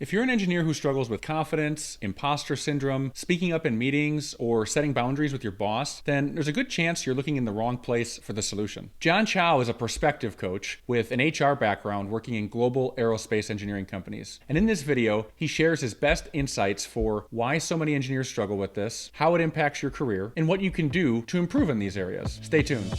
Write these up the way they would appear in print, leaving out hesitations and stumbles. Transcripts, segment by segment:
If you're an engineer who struggles with confidence, imposter syndrome, speaking up in meetings, or setting boundaries with your boss, then there's a good chance you're looking in the wrong place for the solution. Chao is a perspective coach with an HR background working in global aerospace engineering companies. And in this video, he shares his best insights for why so many engineers struggle with this, how it impacts your career, and what you can do to improve in these areas. Stay tuned.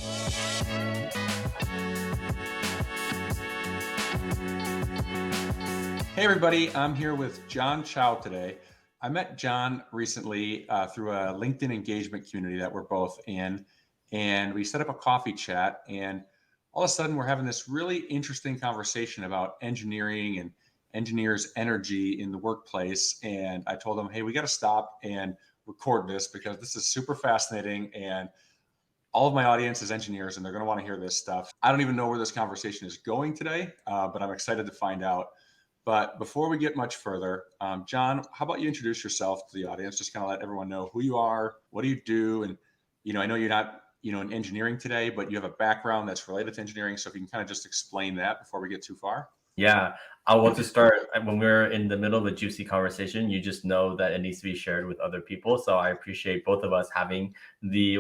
Hey everybody, I'm here with Chao today. I met John recently through a LinkedIn engagement community that we're both in, and we set up a coffee chat, and all of a sudden we're having this really interesting conversation about engineering and engineers' energy in the workplace. And I told him, hey, we got to stop and record this because this is super fascinating, and all of my audience is engineers and they're going to want to hear this stuff. I don't even know where this conversation is going today, but I'm excited to find out. But before we get much further, John, how about you introduce yourself to the audience? Just kind of let everyone know who you are, what do you do? And, I know you're not, in engineering today, but you have a background that's related to engineering. So if you can kind of just explain that before we get too far. Yeah, I want to start when we're in the middle of a juicy conversation. You just know that it needs to be shared with other people. So I appreciate both of us having the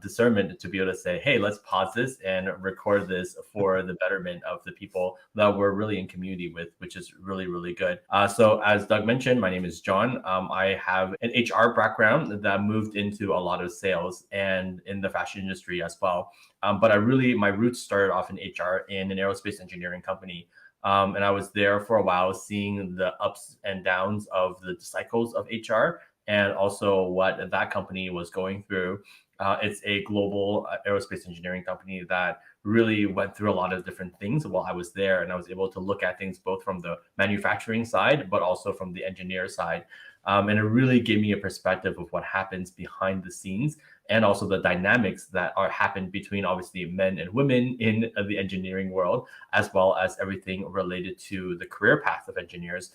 discernment to be able to say, hey, let's pause this and record this for the betterment of the people that we're really in community with, which is really, really good. So as Doug mentioned, my name is John. I have an HR background that moved into a lot of sales and in the fashion industry as well. But my roots started off in HR in an aerospace engineering company. And I was there for a while, seeing the ups and downs of the cycles of HR and also what that company was going through. It's a global aerospace engineering company that really went through a lot of different things while I was there. And I was able to look at things both from the manufacturing side, but also from the engineer side. And it really gave me a perspective of what happens behind the scenes and also the dynamics that happen between obviously men and women in the engineering world, as well as everything related to the career path of engineers,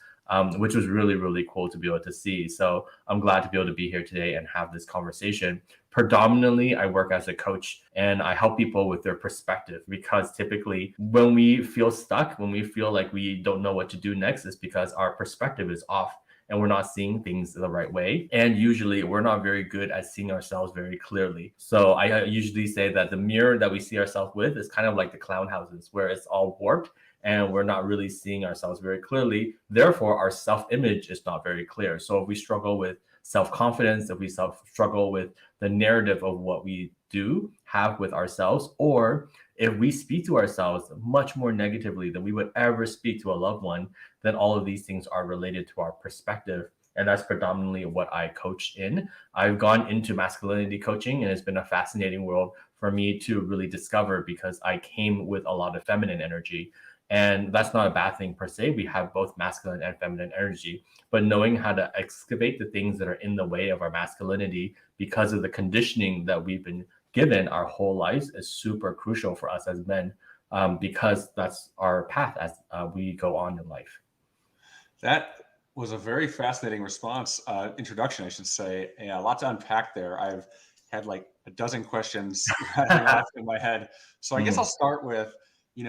which was really, really cool to be able to see. So I'm glad to be able to be here today and have this conversation. Predominantly, I work as a coach and I help people with their perspective, because typically when we feel stuck, when we feel like we don't know what to do next, is because our perspective is off and we're not seeing things the right way. And usually we're not very good at seeing ourselves very clearly. So I usually say that the mirror that we see ourselves with is kind of like the clown houses, where it's all warped and we're not really seeing ourselves very clearly. Therefore, our self-image is not very clear. So if we struggle with self-confidence, if we struggle with the narrative of what we do have with ourselves, or if we speak to ourselves much more negatively than we would ever speak to a loved one, then all of these things are related to our perspective. And that's predominantly what I coach in. I've gone into masculinity coaching, and it's been a fascinating world for me to really discover, because I came with a lot of feminine energy. And that's not a bad thing per se. We have both masculine and feminine energy, but knowing how to excavate the things that are in the way of our masculinity because of the conditioning that we've been given our whole lives is super crucial for us as men, because that's our path as we go on in life. That was a very fascinating introduction, I should say. And a lot to unpack there. I've had like a dozen questions rattling off in my head. So I guess I'll start with, a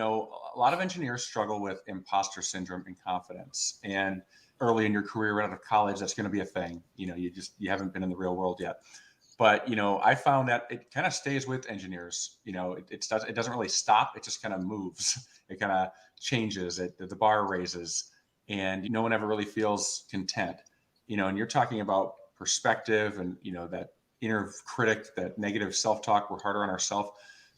lot of engineers struggle with imposter syndrome and confidence. And early in your career, right out of college, that's going to be a thing. You haven't been in the real world yet. But I found that it kind of stays with engineers. It doesn't really stop. It just kind of moves. It kind of changes. The bar raises, and no one ever really feels content. And you're talking about perspective and that inner critic, that negative self-talk. We're harder on ourselves.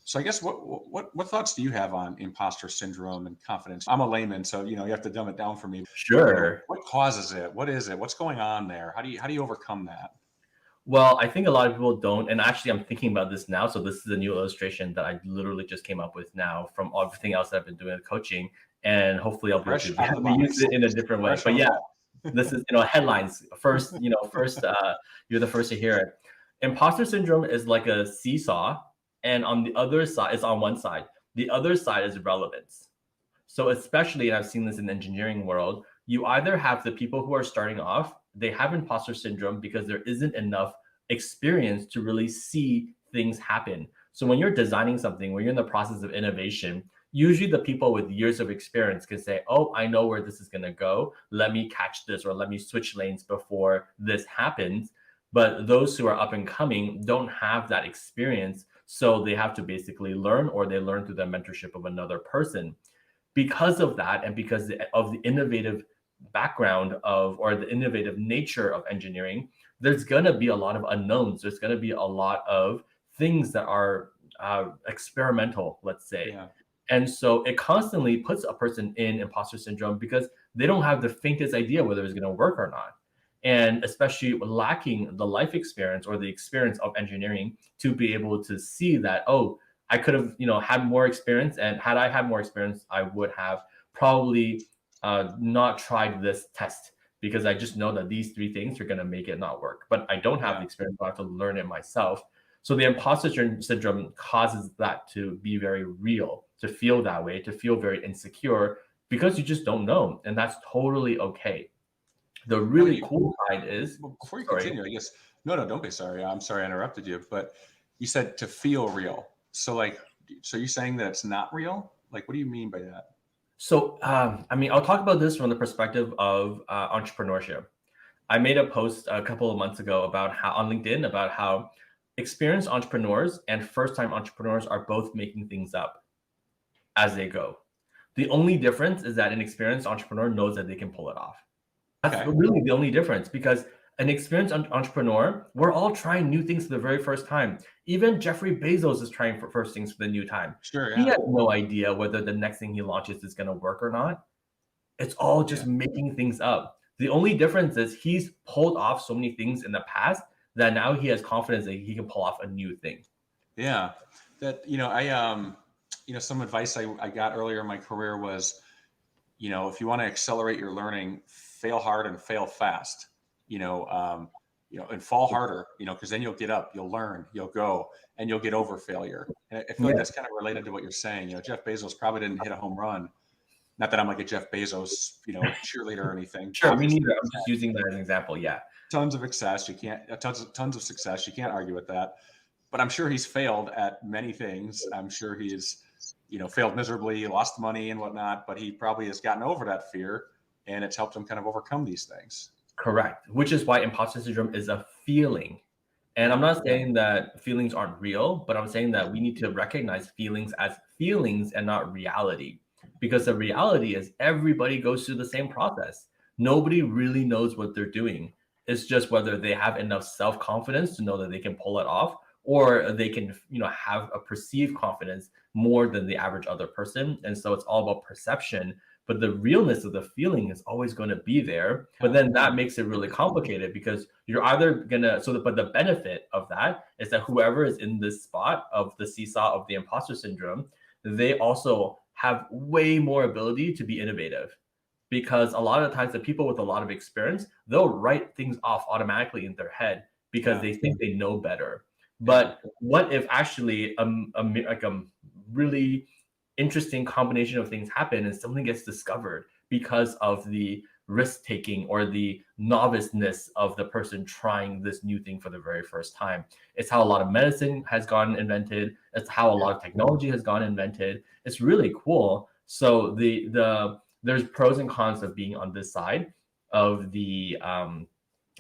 So I guess what thoughts do you have on imposter syndrome and confidence? I'm a layman, so you have to dumb it down for me. Sure. What causes it? What is it? What's going on there? How do you overcome that? Well, I think a lot of people don't. And actually, I'm thinking about this now. So this is a new illustration that I literally just came up with now from everything else that I've been doing with coaching. And hopefully I'll be able Fresh to out of the use box. it in a different way. Fresh But out of yeah, the box. this is, headlines. First, you're the first to hear it. Imposter syndrome is like a seesaw. And on the other side, it's on one side. The other side is relevance. So especially, and I've seen this in the engineering world, you either have the people who are starting off, they have imposter syndrome because there isn't enough experience to really see things happen. So when you're designing something, when you're in the process of innovation, Usually the people with years of experience can say, oh, I know where this is going to go. Let me catch this, or let me switch lanes before this happens. But those who are up and coming don't have that experience. So they have to basically learn, or they learn through the mentorship of another person. Because of that, and because of the innovative background of, or the innovative nature of engineering, there's going to be a lot of unknowns. There's going to be a lot of things that are experimental, let's say. Yeah. And so it constantly puts a person in imposter syndrome because they don't have the faintest idea whether it's going to work or not. And especially lacking the life experience or the experience of engineering to be able to see that, oh, I could have, had more experience. And had I had more experience, I would have probably not tried this test, because I just know that these three things are going to make it not work. But I don't have the experience, so I have to learn it myself. So the imposter syndrome causes that to be very real, to feel that way, to feel very insecure, because you just don't know. And that's totally okay. The really cool side is, before you continue, I guess, no, don't be sorry. I'm sorry I interrupted you, but you said to feel real. So you're saying that it's not real? Like, what do you mean by that? So, I'll talk about this from the perspective of entrepreneurship. I made a post a couple of months ago about how, on LinkedIn, about how experienced entrepreneurs and first-time entrepreneurs are both making things up as they go. The only difference is that an experienced entrepreneur knows that they can pull it off. That's really the only difference, because an experienced entrepreneur, we're all trying new things for the very first time. Even Jeffrey Bezos is trying for first things for the new time. Sure, yeah. He has no idea whether the next thing he launches is going to work or not. It's all just making things up. The only difference is he's pulled off so many things in the past that now he has confidence that he can pull off a new thing. Yeah. That, some advice I got earlier in my career was, if you want to accelerate your learning, fail hard and fail fast, and fall harder, because then you'll get up, you'll learn, you'll go, and you'll get over failure. And I feel like that's kind of related to what you're saying. Jeff Bezos probably didn't hit a home run. Not that I'm like a Jeff Bezos, cheerleader or anything. Sure, me neither. I'm just using that as an example. Yeah. Tons of success. You can't, tons of success. You can't argue with that. But I'm sure he's failed at many things. I'm sure he's, failed miserably, lost money and whatnot, but he probably has gotten over that fear, and it's helped him kind of overcome these things. Correct. Which is why imposter syndrome is a feeling. And I'm not saying that feelings aren't real, but I'm saying that we need to recognize feelings as feelings and not reality. Because the reality is everybody goes through the same process. Nobody really knows what they're doing. It's just whether they have enough self-confidence to know that they can pull it off, or they can, have a perceived confidence more than the average other person. And so it's all about perception. But the realness of the feeling is always going to be there. But then that makes it really complicated, because you're either going to, but the benefit of that is that whoever is in this spot of the seesaw of the imposter syndrome, they also have way more ability to be innovative. Because a lot of times the people with a lot of experience, they'll write things off automatically in their head because they think they know better. But what if actually a really interesting combination of things happen and something gets discovered because of the risk taking or the noviceness of the person trying this new thing for the very first time? It's how a lot of medicine has gotten invented. It's how a lot of technology has gotten invented. It's really cool. So there's pros and cons of being on this side of the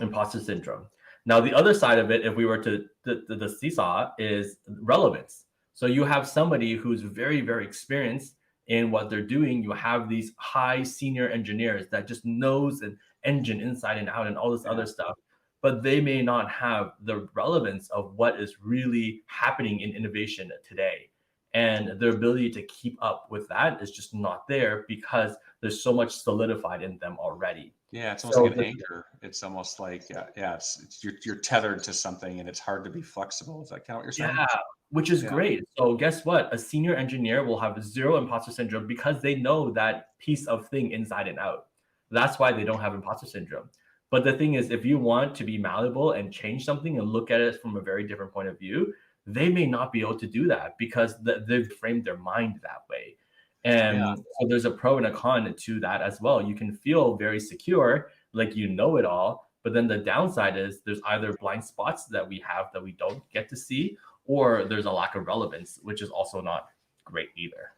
imposter syndrome. Now, the other side of it, if we were to the seesaw, is relevance. So you have somebody who's very, very experienced in what they're doing. You have these high senior engineers that just knows an engine inside and out and all this other stuff, but they may not have the relevance of what is really happening in innovation today. And their ability to keep up with that is just not there because there's so much solidified in them already. Yeah, it's almost like an anchor. It's almost like, you're tethered to something and it's hard to be flexible. Is that kind of what you're saying? Yeah, which is great. So guess what? A senior engineer will have zero imposter syndrome because they know that piece of thing inside and out. That's why they don't have imposter syndrome. But the thing is, if you want to be malleable and change something and look at it from a very different point of view, they may not be able to do that because they've framed their mind that way. And so there's a pro and a con to that as well. You can feel very secure, like you know it all, but then the downside is there's either blind spots that we have that we don't get to see, or there's a lack of relevance, which is also not great either.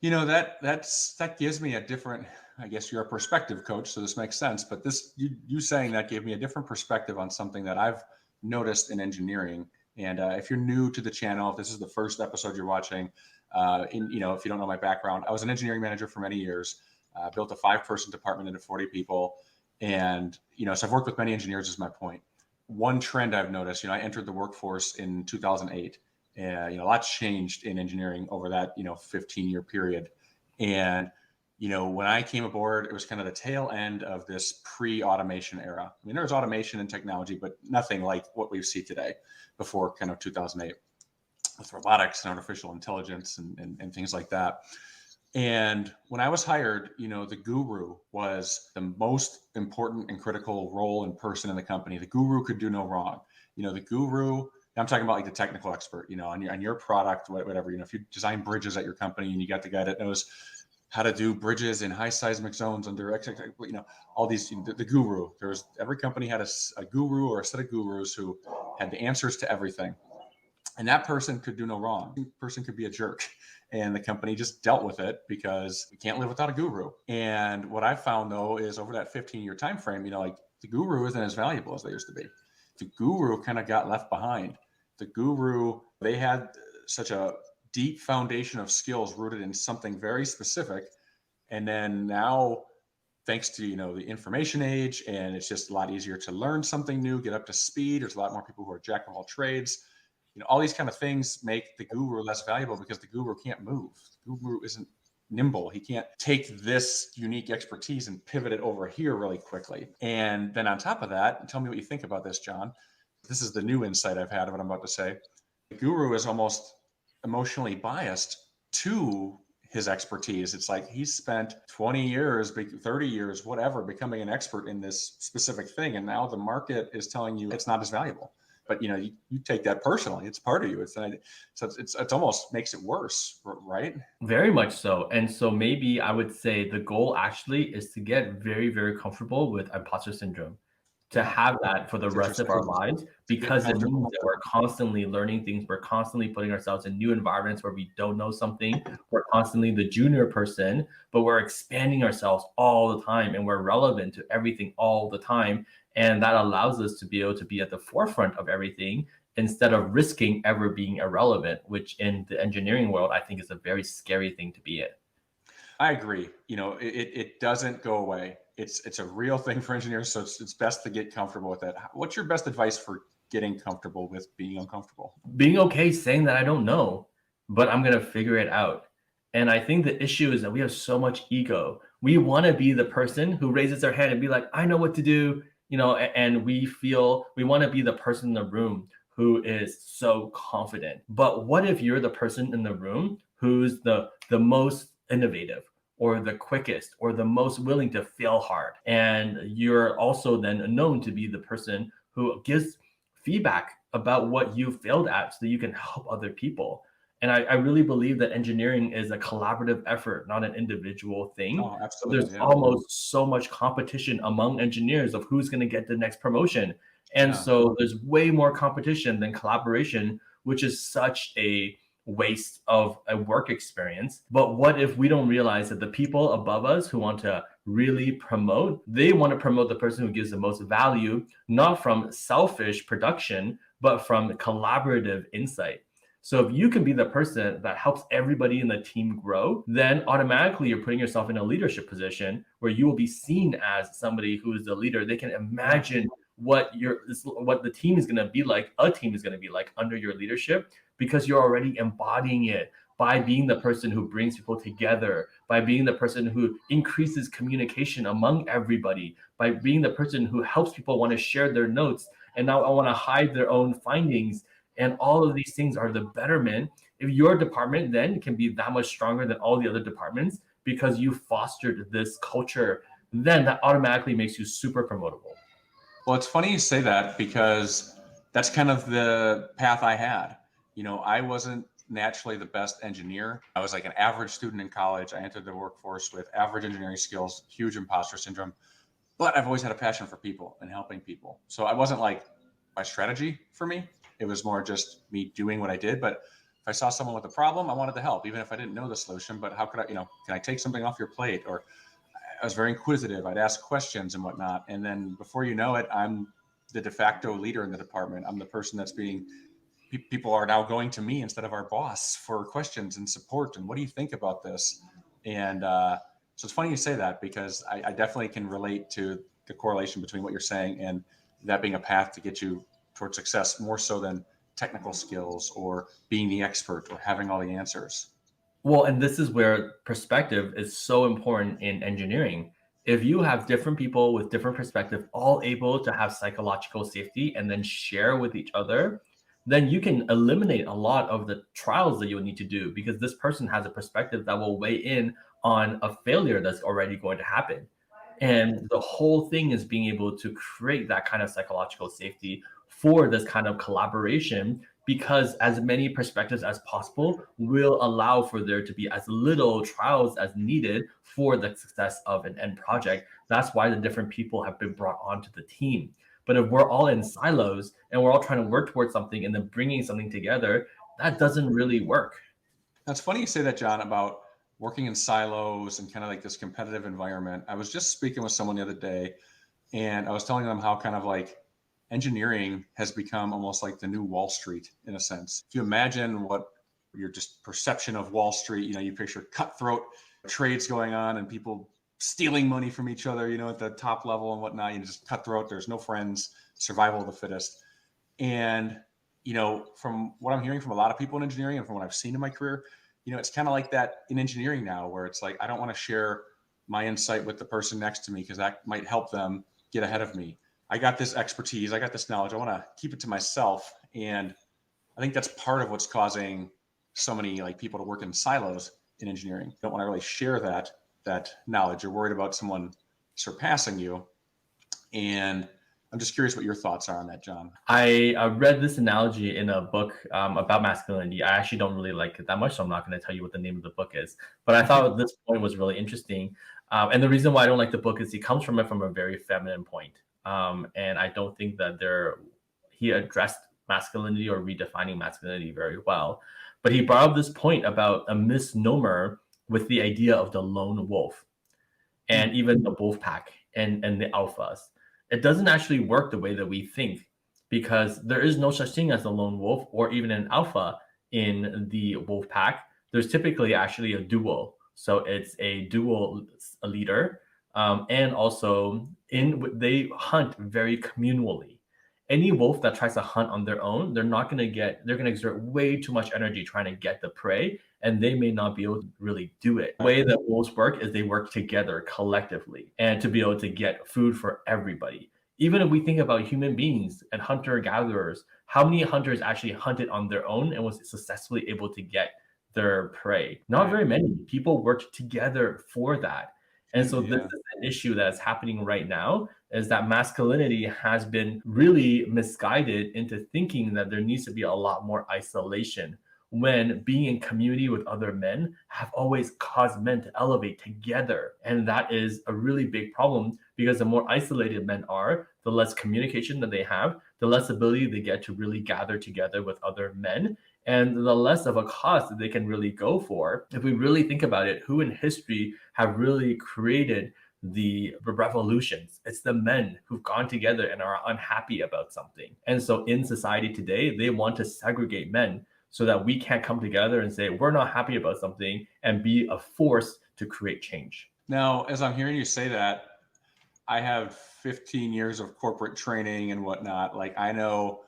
That gives me a different, I guess you're a perspective coach, so this makes sense. But you saying that gave me a different perspective on something that I've noticed in engineering. And if you're new to the channel, if this is the first episode you're watching, if you don't know my background, I was an engineering manager for many years. Built a 5-person department into 40 people, and so I've worked with many engineers. Is my point. One trend I've noticed, I entered the workforce in 2008. A lot's changed in engineering over that 15-year period. And when I came aboard, it was kind of the tail end of this pre-automation era. I mean, there was automation and technology, but nothing like what we see today before kind of 2008 with robotics and artificial intelligence and things like that. And when I was hired, the guru was the most important and critical role and person in the company. The guru could do no wrong. The guru, I'm talking about like the technical expert, on your product, whatever, if you design bridges at your company and you got the guy that knows how to do bridges in high seismic zones under, all these, the guru, every company had a guru or a set of gurus who had the answers to everything. And that person could do no wrong. The person could be a jerk. And the company just dealt with it because we can't live without a guru. And what I found, though, is over that 15-year time frame, like the guru isn't as valuable as they used to be. The guru kind of got left behind. The guru, they had such a deep foundation of skills rooted in something very specific. And then now, thanks to the information age, and it's just a lot easier to learn something new, get up to speed. There's a lot more people who are jack of all trades. All these kind of things make the guru less valuable because the guru can't move. The guru isn't nimble. He can't take this unique expertise and pivot it over here really quickly. And then on top of that, tell me what you think about this, John. This is the new insight I've had of what I'm about to say. The guru is almost emotionally biased to his expertise. It's like he's spent 20 years, 30 years, whatever, becoming an expert in this specific thing. And now the market is telling you it's not as valuable. But you take that personally. It's part of you. It's almost makes it worse, right? Very much so. And so maybe I would say the goal actually is to get very, very comfortable with imposter syndrome, to have that for the rest of our lives, because it means that we're constantly learning things. We're constantly putting ourselves in new environments where we don't know something. We're constantly the junior person, but we're expanding ourselves all the time and we're relevant to everything all the time. And that allows us to be able to be at the forefront of everything instead of risking ever being irrelevant, which in the engineering world, I think is a very scary thing to be in. I agree. It doesn't go away. It's a real thing for engineers. So it's best to get comfortable with it. What's your best advice for getting comfortable with being uncomfortable? Being okay saying that I don't know, but I'm going to figure it out. And I think the issue is that we have so much ego. We want to be the person who raises their hand and be like, I know what to do, and we feel we want to be the person in the room who is so confident. But what if you're the person in the room who's the most innovative or the quickest or the most willing to fail hard? And you're also then known to be the person who gives feedback about what you failed at so that you can help other people. And I really believe that engineering is a collaborative effort, not an individual thing. Oh, absolutely. There's almost so much competition among engineers of who's going to get the next promotion. And so there's way more competition than collaboration, which is such a waste of a work experience. But what if we don't realize that the people above us who want to really promote, they want to promote the person who gives the most value, not from selfish production, but from collaborative insight. So if you can be the person that helps everybody in the team grow, then automatically you're putting yourself in a leadership position where you will be seen as somebody who is the leader. They can imagine what the team is going to be like, a team is going to be like under your leadership, because you're already embodying it by being the person who brings people together, by being the person who increases communication among everybody, by being the person who helps people want to share their notes and now I want to hide their own findings. And all of these things are the betterment. If your department then can be that much stronger than all the other departments because you fostered this culture, then that automatically makes you super promotable. Well, it's funny you say that because that's kind of the path I had. I wasn't naturally the best engineer. I was like an average student in college. I entered the workforce with average engineering skills, huge imposter syndrome, but I've always had a passion for people and helping people. So I wasn't like my strategy for me. It was more just me doing what I did. But If I saw someone with a problem, I wanted to help, even if I didn't know the solution. But how could I, can I take something off your plate? Or I was very inquisitive. I'd ask questions and whatnot. And then before you know it, I'm the de facto leader in the department. I'm the person that's being, people are now going to me instead of our boss for questions and support. And what do you think about this? And so it's funny you say that, because I definitely can relate to the correlation between what you're saying and that being a path to get you towards success, more so than technical skills or being the expert or having all the answers. Well, and this is where perspective is so important in engineering. If you have different people with different perspective, all able to have psychological safety and then share with each other, then you can eliminate a lot of the trials that you'll need to do because this person has a perspective that will weigh in on a failure that's already going to happen. And the whole thing is being able to create that kind of psychological safety for this kind of collaboration because as many perspectives as possible will allow for there to be as little trials as needed for the success of an end project. That's why the different people have been brought onto the team. But if we're all in silos and we're all trying to work towards something and then bringing something together, that doesn't really work. That's funny you say that, John, about working in silos and kind of like this competitive environment. I was just speaking with someone the other day, and I was telling them how kind of like engineering has become almost like the new Wall Street in a sense. If you imagine what your just perception of Wall Street, you picture cutthroat trades going on and people stealing money from each other, at the top level and whatnot. Just cutthroat. There's no friends, survival of the fittest. And from what I'm hearing from a lot of people in engineering and from what I've seen in my career, it's kind of like that in engineering now, where it's like, I don't want to share my insight with the person next to me because that might help them get ahead of me. I got this expertise, I got this knowledge, I want to keep it to myself. And I think that's part of what's causing so many like people to work in silos in engineering. You don't want to really share that knowledge. You're worried about someone surpassing you. And I'm just curious what your thoughts are on that, John. I read this analogy in a book about masculinity. I actually don't really like it that much, so I'm not going to tell you what the name of the book is. But I thought this point was really interesting. And the reason why I don't like the book is he comes from it from a very feminine point. And I don't think that he addressed masculinity or redefining masculinity very well. But he brought up this point about a misnomer with the idea of the lone wolf and even the wolf pack and the alphas. It doesn't actually work the way that we think because there is no such thing as a lone wolf or even an alpha in the wolf pack. There's typically actually a duo. So it's a dual leader. And also they hunt very communally. Any wolf that tries to hunt on their own, they're going to exert way too much energy trying to get the prey, and they may not be able to really do it. The way that wolves work is they work together collectively and to be able to get food for everybody. Even if we think about human beings and hunter-gatherers, how many hunters actually hunted on their own and was successfully able to get their prey? Not very many. People worked together for that. And so this is an issue that's happening right now, is that masculinity has been really misguided into thinking that there needs to be a lot more isolation, when being in community with other men have always caused men to elevate together. And that is a really big problem because the more isolated men are, the less communication that they have, the less ability they get to really gather together with other men, and the less of a cause that they can really go for. If we really think about it, who in history have really created the revolutions? It's the men who've gone together and are unhappy about something. And so in society today, they want to segregate men so that we can't come together and say, we're not happy about something and be a force to create change. Now, as I'm hearing you say that, I have 15 years of corporate training and whatnot. Like, I know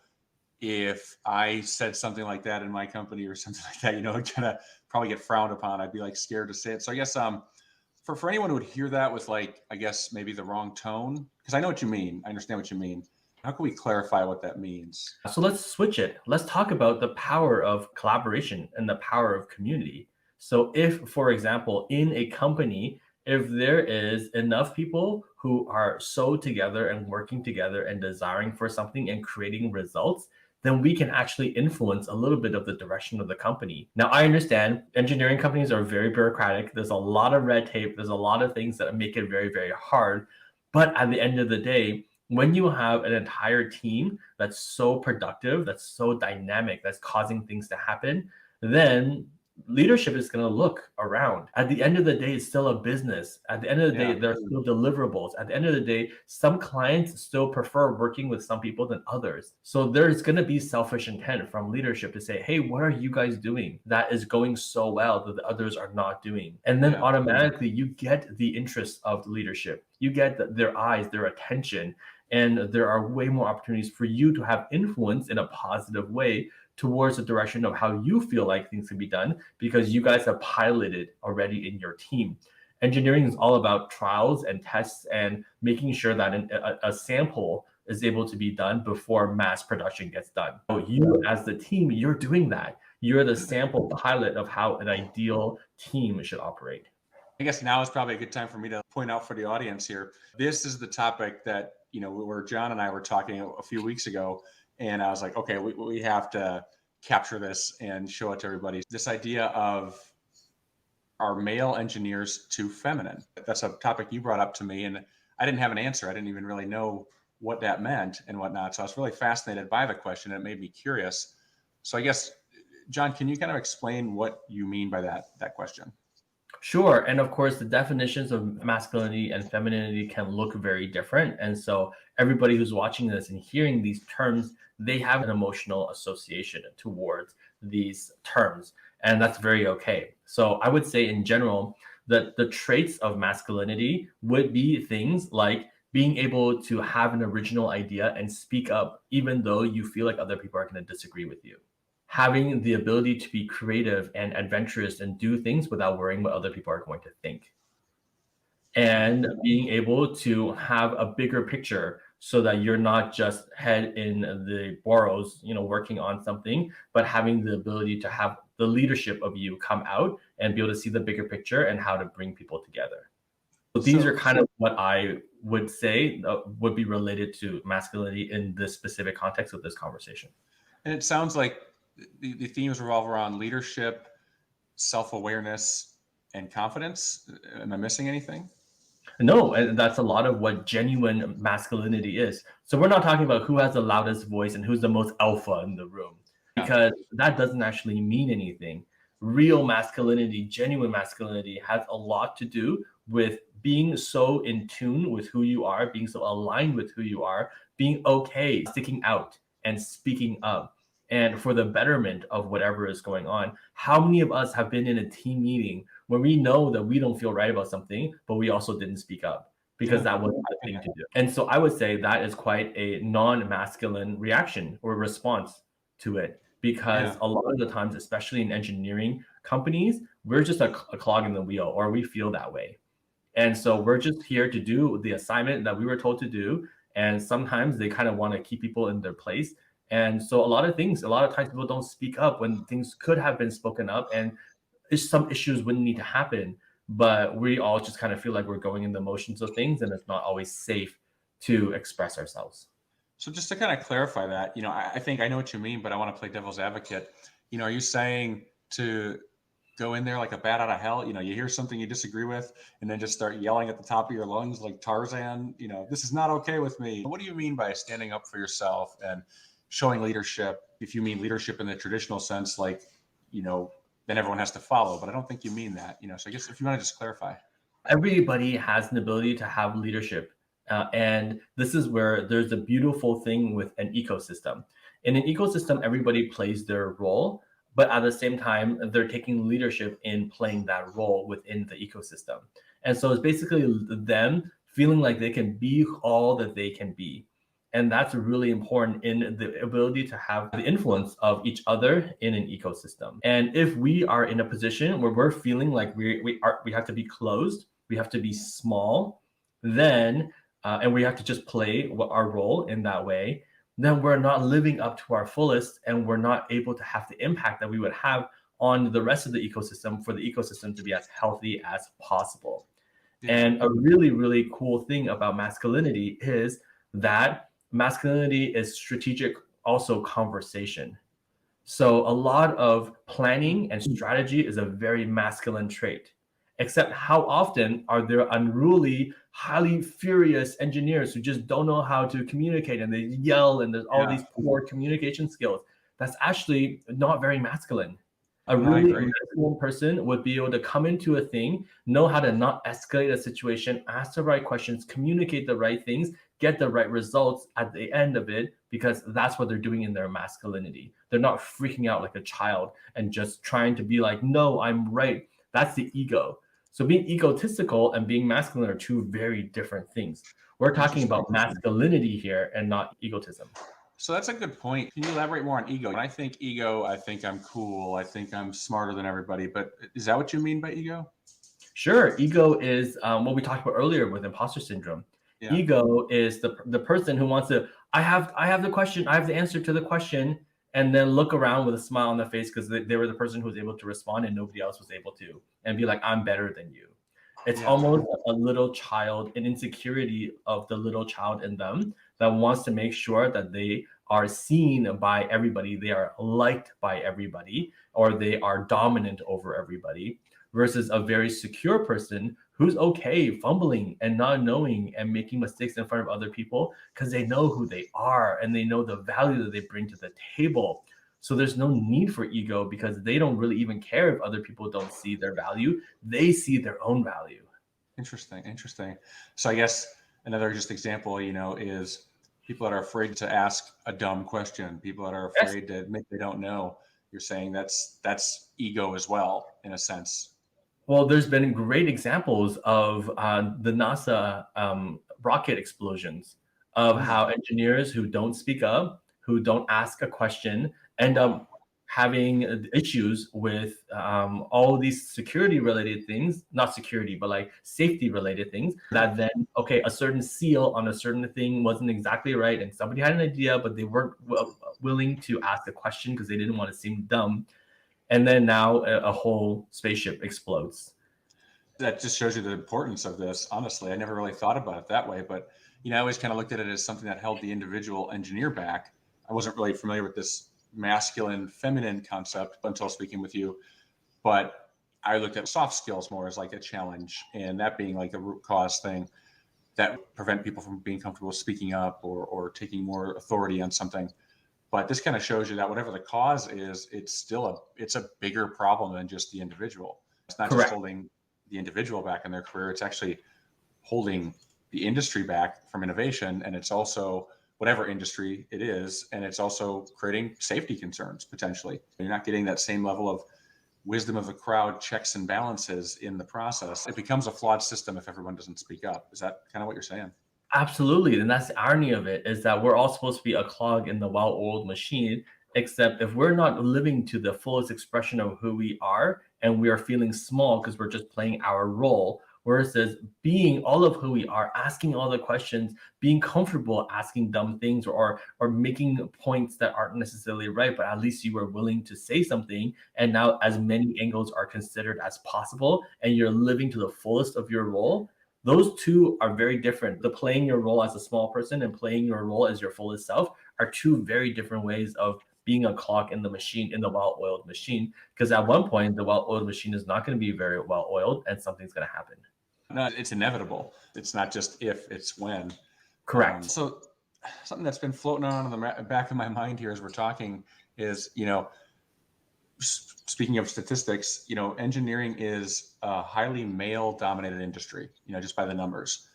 if I said something like that in my company or something like that, it's gonna probably get frowned upon. I'd be like scared to say it. So I guess for anyone who would hear that with like, I guess maybe the wrong tone, because I know what you mean. I understand what you mean. How can we clarify what that means? So let's switch it. Let's talk about the power of collaboration and the power of community. So if, for example, in a company, if there is enough people who are so together and working together and desiring for something and creating results, then we can actually influence a little bit of the direction of the company. Now, I understand engineering companies are very bureaucratic. There's a lot of red tape. There's a lot of things that make it very, very hard. But at the end of the day, when you have an entire team that's so productive, that's so dynamic, that's causing things to happen, then leadership is going to look around. At the end of the day, it's still a business. At the end of the day, Yeah. there's still deliverables. At the end of the day, some clients still prefer working with some people than others. So there's going to be selfish intent from leadership to say, hey, what are you guys doing that is going so well that the others are not doing? And then Yeah. automatically you get the interest of the leadership. You get their eyes, their attention, and there are way more opportunities for you to have influence in a positive way towards the direction of how you feel like things can be done because you guys have piloted already in your team. Engineering is all about trials and tests and making sure that a sample is able to be done before mass production gets done. So you as the team, you're doing that. You're the sample pilot of how an ideal team should operate. I guess now is probably a good time for me to point out for the audience here. This is the topic that, where John and I were talking a few weeks ago. And I was like, okay, we have to capture this and show it to everybody. This idea of are male engineers too feminine? That's a topic you brought up to me, and I didn't have an answer. I didn't even really know what that meant and whatnot. So I was really fascinated by the question. It made me curious. So I guess, John, can you kind of explain what you mean by that question? Sure. And of course, the definitions of masculinity and femininity can look very different. And so, everybody who's watching this and hearing these terms, they have an emotional association towards these terms. And that's very okay. So, I would say, in general, that the traits of masculinity would be things like being able to have an original idea and speak up, even though you feel like other people are going to disagree with you, having the ability to be creative and adventurous and do things without worrying what other people are going to think, and being able to have a bigger picture so that you're not just head in the burrows, working on something, but having the ability to have the leadership of you come out and be able to see the bigger picture and how to bring people together. So these are kind of what I would say would be related to masculinity in this specific context of this conversation. And it sounds like the themes revolve around leadership, self-awareness, and confidence. Am I missing anything? No, and that's a lot of what genuine masculinity is. So we're not talking about who has the loudest voice and who's the most alpha in the room, because that doesn't actually mean anything. Real masculinity, genuine masculinity has a lot to do with being so in tune with who you are, being so aligned with who you are, being okay sticking out and speaking up and for the betterment of whatever is going on. How many of us have been in a team meeting when we know that we don't feel right about something, but we also didn't speak up because that was the thing to do? And so I would say that is quite a non-masculine reaction or response to it, because a lot of the times, especially in engineering companies, we're just a clog in the wheel, or we feel that way. And so we're just here to do the assignment that we were told to do. And sometimes they kind of want to keep people in their place. And so a lot of times people don't speak up when things could have been spoken up, and some issues wouldn't need to happen. But we all just kind of feel like we're going in the motions of things, and it's not always safe to express ourselves. So just to kind of clarify that, I think I know what you mean, but I want to play devil's advocate. Are you saying to go in there like a bat out of hell? You hear something you disagree with and then just start yelling at the top of your lungs like Tarzan, this is not okay with me. What do you mean by standing up for yourself and showing leadership? If you mean leadership in the traditional sense, like, then everyone has to follow, but I don't think you mean that, so I guess if you want to just clarify. Everybody has an ability to have leadership. And this is where there's a beautiful thing with an ecosystem. In an ecosystem, everybody plays their role, but at the same time, they're taking leadership in playing that role within the ecosystem. And so it's basically them feeling like they can be all that they can be. And that's really important in the ability to have the influence of each other in an ecosystem. And if we are in a position where we're feeling like we have to be closed, we have to be small, then and we have to just play our role in that way, then we're not living up to our fullest, and we're not able to have the impact that we would have on the rest of the ecosystem for the ecosystem to be as healthy as possible. And a really, really cool thing about masculinity is that masculinity is strategic, also conversation. So a lot of planning and strategy is a very masculine trait. Except how often are there unruly, highly furious engineers who just don't know how to communicate, and they yell, and there's all these poor communication skills? That's actually not very masculine. A No, I really agree. masculine person would be able to come into a thing, know how to not escalate a situation, ask the right questions, communicate the right things, get the right results at the end of it, because that's what they're doing in their masculinity. They're not freaking out like a child and just trying to be like, no, I'm right. That's the ego. So being egotistical and being masculine are two very different things. We're talking Interesting. about masculinity here and not egotism. So that's a good point. Can you elaborate more on ego? When I think ego, I think I'm cool. I think I'm smarter than everybody. But is that what you mean by ego? Sure, ego is what we talked about earlier with imposter syndrome. Yeah. Ego is the person who wants to, I have the question, I have the answer to the question, and then look around with a smile on their face because they were the person who was able to respond and nobody else was able to, and be like, I'm better than you. It's Yeah. almost a little child, an insecurity of the little child in them that wants to make sure that they are seen by everybody, they are liked by everybody, or they are dominant over everybody, versus a very secure person who's okay fumbling and not knowing and making mistakes in front of other people because they know who they are and they know the value that they bring to the table. So there's no need for ego because they don't really even care if other people don't see their value. They see their own value. Interesting. Interesting. So I guess another just example, is people that are afraid to ask a dumb question, people that are Yes. afraid to admit they don't know. You're saying that's ego as well, in a sense. Well, there's been great examples of the NASA rocket explosions, of Mm. how engineers who don't speak up, who don't ask a question, end Wow. up having issues with all these security related things, not security, but like safety related things. That then, okay, a certain seal on a certain thing wasn't exactly right, and somebody had an idea, but they weren't willing to ask a question because they didn't want to seem dumb, and then now a whole spaceship explodes. That just shows you the importance of this. Honestly, I never really thought about it that way, but I always kind of looked at it as something that held the individual engineer back. I wasn't really familiar with this masculine feminine concept until speaking with you, but I looked at soft skills more as like a challenge, and that being like the root cause thing that prevent people from being comfortable speaking up or taking more authority on something. But this kind of shows you that whatever the cause is, it's a bigger problem than just the individual. It's not just Correct. holding the individual back in their career, it's actually holding the industry back from innovation, and it's also whatever industry it is, and it's also creating safety concerns potentially. You're not getting that same level of wisdom of the crowd, checks and balances in the process. It becomes a flawed system if everyone doesn't speak up. Is that kind of what you're saying? Absolutely. And that's the irony of it, is that we're all supposed to be a clog in the well-oiled machine, except if we're not living to the fullest expression of who we are and we are feeling small because we're just playing our role, versus being all of who we are, asking all the questions, being comfortable asking dumb things, or making points that aren't necessarily right, but at least you were willing to say something. And now as many angles are considered as possible and you're living to the fullest of your role, those two are very different. The playing your role as a small person and playing your role as your fullest self are two very different ways of being a clock in the machine, in the well-oiled machine. Because at one point, the well-oiled machine is not going to be very well-oiled and something's going to happen. No, it's inevitable. It's not just if, it's when. Correct. So something that's been floating on in the back of my mind here as we're talking is, speaking of statistics, engineering is a highly male dominated industry, just by the numbers.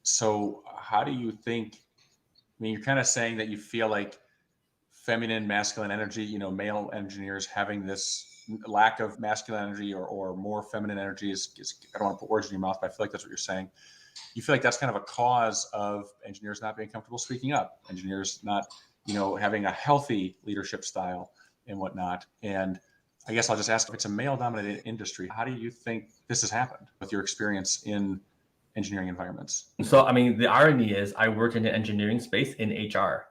So how do you think, you're kind of saying that you feel like feminine, masculine energy, male engineers having this lack of masculine energy or more feminine energy is, I don't want to put words in your mouth, but I feel like that's what you're saying. You feel like that's kind of a cause of engineers not being comfortable speaking up, engineers not, having a healthy leadership style and whatnot. And I guess I'll just ask, if it's a male dominated industry, how do you think this has happened with your experience in engineering environments? So, I mean, the irony is I worked in the engineering space in HR.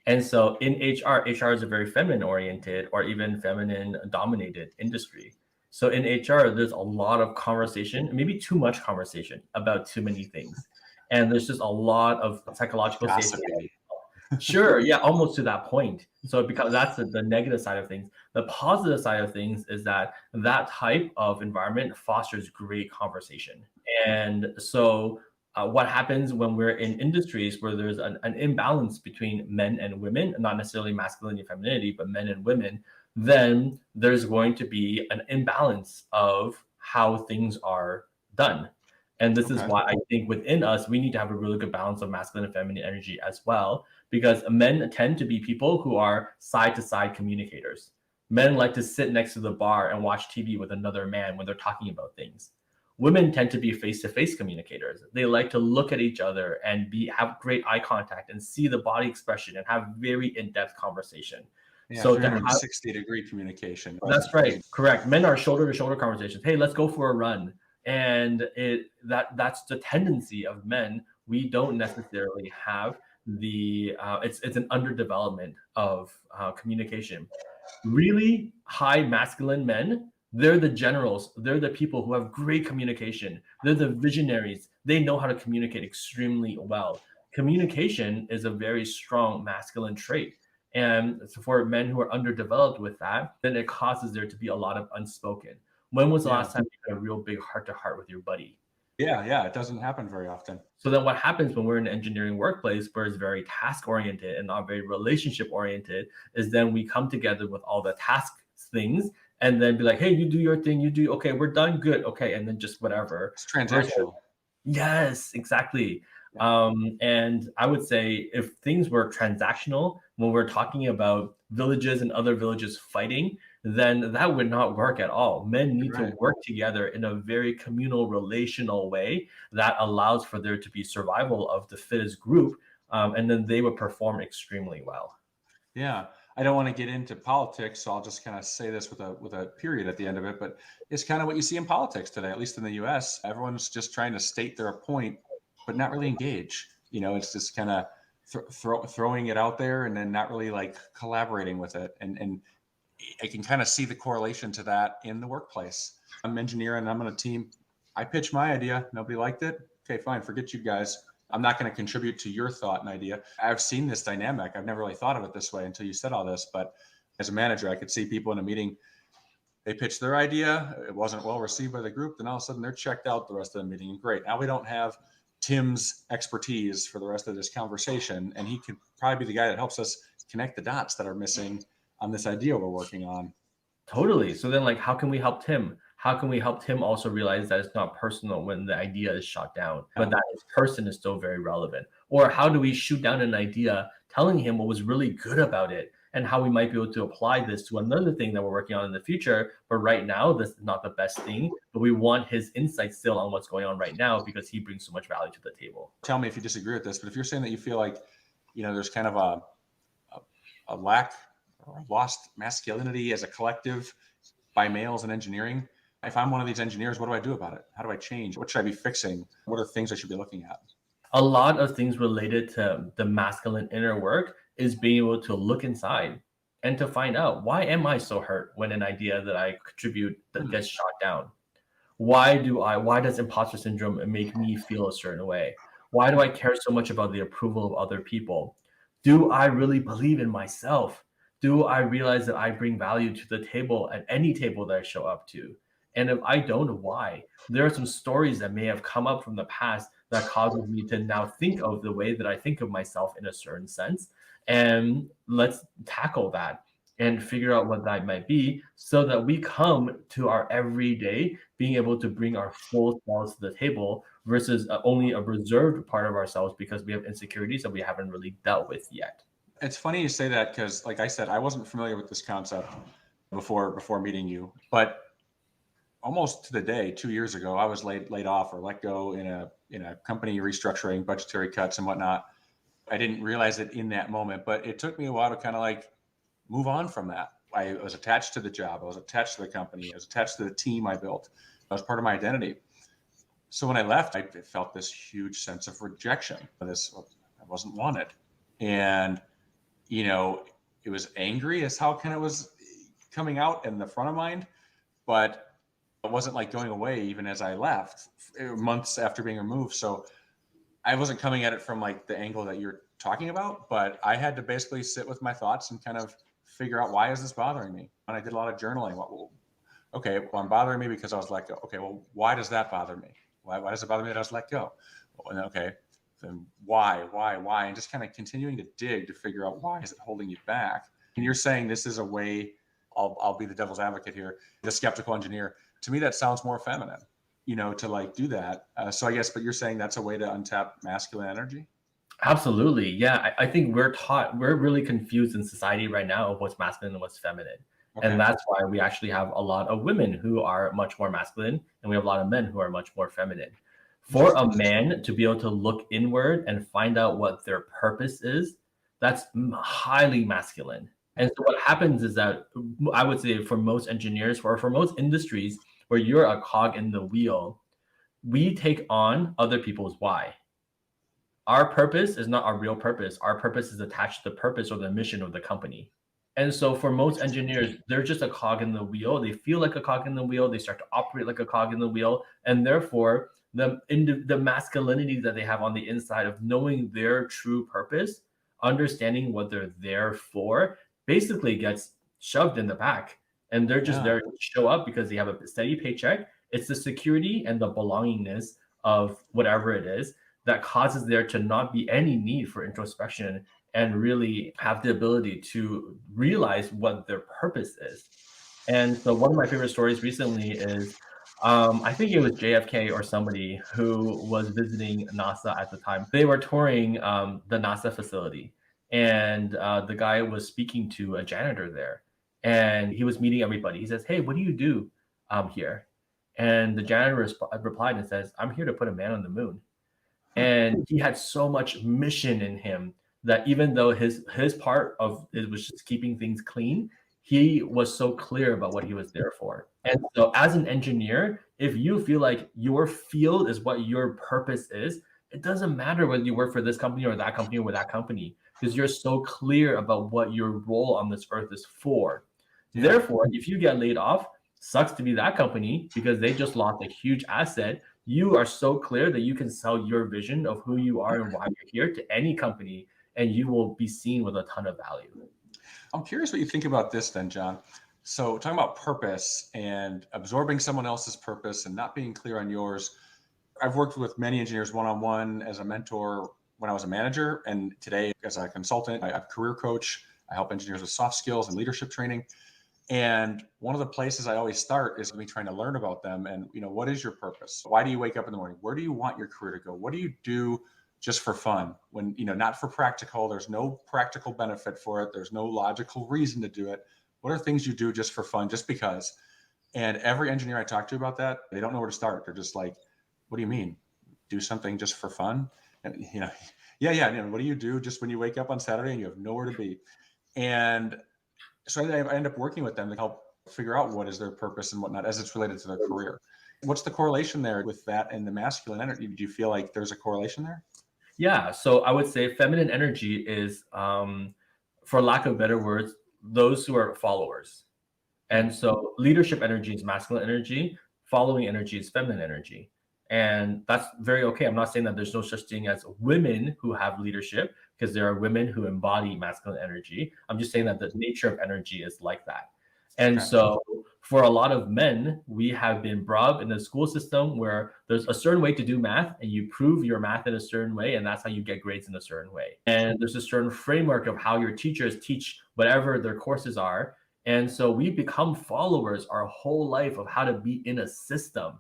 And so in HR is a very feminine oriented or even feminine dominated industry. So in HR, there's a lot of conversation, maybe too much conversation about too many things. And there's just a lot of psychological safety. Gossiping. Sure, yeah, almost to that point. So because that's the negative side of things. The positive side of things is that that type of environment fosters great conversation. And so what happens when we're in industries where there's an imbalance between men and women, not necessarily masculinity and femininity, but men and women, then there's going to be an imbalance of how things are done. And this is Okay. why I think within us, we need to have a really good balance of masculine and feminine energy as well, because men tend to be people who are side to side communicators. Men like to sit next to the bar and watch TV with another man when they're talking about things. Women tend to be face to face communicators. They like to look at each other and have great eye contact and see the body expression and have very in depth conversation. Yeah, So to have 360-degree communication. that's right. Correct. Men are shoulder to shoulder conversations. Hey, let's go for a run. And that's the tendency of men. We don't necessarily have the it's an underdevelopment of communication. Really high masculine men, they're the generals. They're the people who have great communication. They're the visionaries. They know how to communicate extremely well. Communication is a very strong masculine trait. And so for men who are underdeveloped with that, then it causes there to be a lot of unspoken. When was the Yeah. last time you had a real big heart to heart with your buddy? Yeah, it doesn't happen very often. So then what happens when we're in an engineering workplace where it's very task oriented and not very relationship oriented is then we come together with all the task things and then be like, hey, you do your thing, you do, okay, we're done, good, okay, and then just whatever. It's Versus transactional. yes, exactly. Yeah. And I would say if things were transactional, when we're talking about villages and other villages fighting, then that would not work at all. Men need to Right. work together in a very communal, relational way that allows for there to be survival of the fittest group, and then they would perform extremely well. Yeah. I don't want to get into politics, so I'll just kind of say this with a period at the end of it. But it's kind of what you see in politics today, at least in the U.S. Everyone's just trying to state their point, but not really engage. It's just kind of throwing it out there and then not really like collaborating with it. And I can kind of see the correlation to that in the workplace. I'm an engineer and I'm on a team. I pitched my idea. Nobody liked it. Okay, fine. Forget you guys. I'm not going to contribute to your thought and idea. I've seen this dynamic. I've never really thought of it this way until you said all this. But as a manager, I could see people in a meeting, they pitched their idea. It wasn't well received by the group. Then all of a sudden they're checked out the rest of the meeting. And great. Now we don't have Tim's expertise for the rest of this conversation. And he could probably be the guy that helps us connect the dots that are missing on this idea we're working on. Totally. So then, like, how can we help Tim? How can we help Tim also realize that it's not personal when the idea is shot down, but that his person is still very relevant? Or how do we shoot down an idea, telling him what was really good about it and how we might be able to apply this to another thing that we're working on in the future? But right now, this is not the best thing, but we want his insight still on what's going on right now because he brings so much value to the table. Tell me if you disagree with this, but if you're saying that you feel like, there's kind of a lack or lost masculinity as a collective by males in engineering. If I'm one of these engineers, what do I do about it? How do I change? What should I be fixing? What are things I should be looking at? A lot of things related to the masculine inner work is being able to look inside and to find out, why am I so hurt when an idea that I contribute that gets shot down? Why does imposter syndrome make me feel a certain way? Why do I care so much about the approval of other people? Do I really believe in myself? Do I realize that I bring value to the table at any table that I show up to? And if I don't, why? There are some stories that may have come up from the past that causes me to now think of the way that I think of myself in a certain sense. And let's tackle that and figure out what that might be so that we come to our everyday being able to bring our full selves to the table versus only a reserved part of ourselves because we have insecurities that we haven't really dealt with yet. It's funny you say that because, like I said, I wasn't familiar with this concept before meeting you, but almost to the day 2 years ago, I was laid off or let go in a company restructuring, budgetary cuts and whatnot. I didn't realize it in that moment, but it took me a while to kind of like move on from that. I was attached to the job. I was attached to the company. I was attached to the team I built. That was part of my identity. So when I left, I felt this huge sense of rejection. I wasn't wanted. And, it was angry as how kind of was coming out in the front of mind, but it wasn't like going away even as I left months after being removed. So I wasn't coming at it from like the angle that you're talking about, but I had to basically sit with my thoughts and kind of figure out, why is this bothering me? And I did a lot of journaling. Okay, well, I'm bothering me because I was let go. Okay, well, why does that bother me? Why does it bother me that I was let go? And then, okay, then why? And just kind of continuing to dig to figure out, why is it holding you back? And you're saying this is a way I'll be the devil's advocate here, the skeptical engineer. To me, that sounds more feminine, to like do that. So I guess, but you're saying that's a way to untap masculine energy? Absolutely. Yeah. I think we're really confused in society right now of what's masculine and what's feminine. And Okay. that's why we actually have a lot of women who are much more masculine and we have a lot of men who are much more feminine. For Interesting. a man to be able to look inward and find out what their purpose is, that's highly masculine. And so what happens is that I would say for most engineers or for most industries where you're a cog in the wheel, we take on other people's why. Our purpose is not our real purpose. Our purpose is attached to the purpose or the mission of the company. And so for most Interesting. engineers, they're just a cog in the wheel. They feel like a cog in the wheel. They start to operate like a cog in the wheel. And therefore, the masculinity that they have on the inside of knowing their true purpose, understanding what they're there for, basically gets shoved in the back. And they're just Yeah. there to show up because they have a steady paycheck. It's the security and the belongingness of whatever it is that causes there to not be any need for introspection and really have the ability to realize what their purpose is. And so one of my favorite stories recently is I think it was JFK or somebody who was visiting NASA at the time. They were touring the NASA facility, and the guy was speaking to a janitor there, and he was meeting everybody. He says, "Hey, what do you do here?" And the janitor replied and says, "I'm here to put a man on the moon." And he had so much mission in him that even though his part of it was just keeping things clean, he was so clear about what he was there for. And so as an engineer, if you feel like your field is what your purpose is, it doesn't matter whether you work for this company or that company because you're so clear about what your role on this earth is for. Yeah. Therefore, if you get laid off, sucks to be that company because they just lost a huge asset. You are so clear that you can sell your vision of who you are and why you're here to any company, and you will be seen with a ton of value. I'm curious what you think about this then, John. So, talking about purpose and absorbing someone else's purpose and not being clear on yours. I've worked with many engineers one on one as a mentor when I was a manager, and today as a consultant. I'm a career coach. I help engineers with soft skills and leadership training. And one of the places I always start is me trying to learn about them. And, what is your purpose? Why do you wake up in the morning? Where do you want your career to go? What do you do just for fun when, not for practical? There's no practical benefit for it. There's no logical reason to do it. What are things you do just for fun, just because? And every engineer I talk to about that, they don't know where to start. They're just like, what do you mean? Do something just for fun? And, yeah. What do you do just when you wake up on Saturday and you have nowhere to be? And so I end up working with them to help figure out what is their purpose and whatnot as it's related to their career. What's the correlation there with that and the masculine energy? Do you feel like there's a correlation there? Yeah, so I would say feminine energy is, for lack of better words, those who are followers. And so leadership energy is masculine energy, following energy is feminine energy. And that's very okay. I'm not saying that there's no such thing as women who have leadership because there are women who embody masculine energy. I'm just saying that the nature of energy is like that. And Okay. so for a lot of men, we have been brought up in the school system where there's a certain way to do math and you prove your math in a certain way, and that's how you get grades in a certain way. And there's a certain framework of how your teachers teach whatever their courses are. And so we become followers our whole life of how to be in a system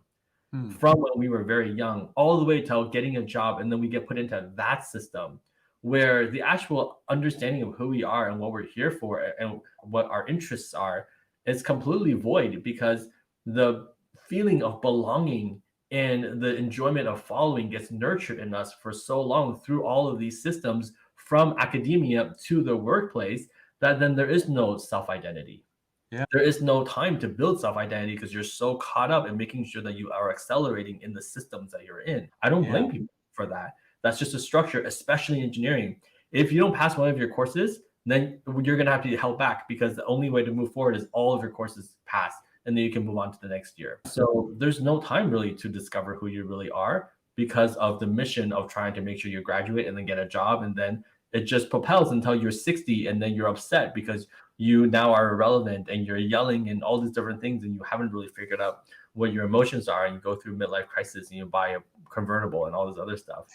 Hmm. from when we were very young, all the way till getting a job. And then we get put into that system where the actual understanding of who we are and what we're here for and what our interests are is completely void because the feeling of belonging and the enjoyment of following gets nurtured in us for so long through all of these systems from academia to the workplace that then there is no self-identity. Yeah. There is no time to build self-identity because you're so caught up in making sure that you are accelerating in the systems that you're in. I don't Yeah. blame people for that. That's just a structure, especially in engineering. If you don't pass one of your courses, then you're going to have to be held back because the only way to move forward is all of your courses pass and then you can move on to the next year. So there's no time really to discover who you really are because of the mission of trying to make sure you graduate and then get a job, and then it just propels until you're 60 and then you're upset because you now are irrelevant and you're yelling and all these different things and you haven't really figured out what your emotions are, and you go through midlife crisis and you buy a convertible and all this other stuff.